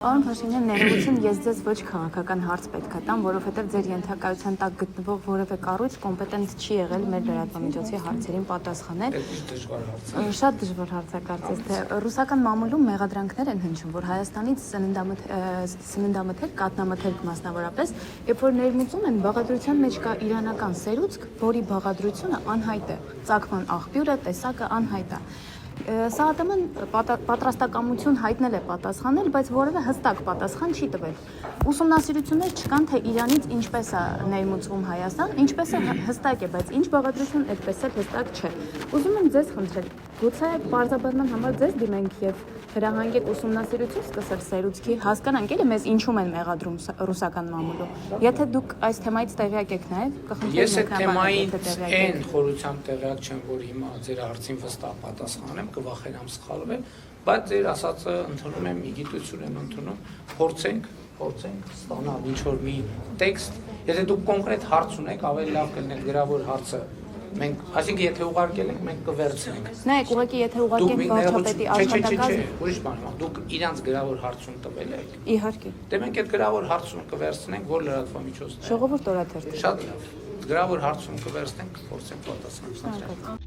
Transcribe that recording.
Պարոն Փաշինյան, ներողություն, ես ձեզ ոչ քաղաքական հարց պետք է տամ, որովհետև ձեր ենթակայության տակ գտնվող որևէ կառույց կոմպետենտ չի եղել մեր լրատվամիջոցի հարցերին պատասխանել։ Շատ դժվար հարց է կարծես, թե ռուսական մամուլում մեղադրանքներ են հնչում, որ Հայաստանից սննդամթերք, կաթնամթերք մասնավորապես, երբ որ ներմուծում են, բաղադրության մեջ կա իրանական սերուցք, որի բաղադրությունը անհայտ է, ծագման աղբյուրը, տեսակը անհայտ է։ Սա ԱՏՄ-ն պատրաստակամություն հայտնել է պատասխանել, բայց որևէ հստակ պատասխան չի տվել։ Ուսումնասիրություններ չկան, թե Իրանից ինչպես է ներմուծվում Հայաստան, ինչպես է հստակ է, բայց ինչ բաղադրություն այդպես էլ հստակ չէ։ Ուզում եմ ձեզ խնդրել, գուցե պարզաբանման համար ձեզ դիմենք եւ հրահանգեք ուսումնասիրություն սկսել սերուցքի, հասկանանք էլի մեզ ինչում են մեղադրում ռուսական մամուլում։ Եթե դուք այս թեմայից տեղյակ եք նաեւ, կխնդրեմ Ես այդ թեմայից այն խորությամբ տեղյակ չեմ, որ հիմա ձեր հարցին վստահ պատասխանեմ, կվախենամ սխալվել, բայց ձեր ասածը ընդունում եմ, իգիտություն եմ ընդունում, փորձենք ստանալ ինչ-որ մի տեքստ, եթե դուք կոնկրետ հարց ունեք, ավելի լավ կլիներ գրավոր հարցը մենք, այսինքն եթե ուղարկել եք, մենք կվերցնենք։ Նայեք, ուղղակի եթե ուղարկենք վարչապետի աշխատակազմը, ուրիշ բան, դուք իրանց գրավոր հարցում տվել եք։ Իհարկե։ Դե մենք այդ գրավոր հարցում կվերցնենք, որ լրատվամիջոցն է։ Ժողովուրդ օրաթերթ։ Շատ լավ։ Գրավոր հարցում կվերցնենք, փորձենք պատասխանել։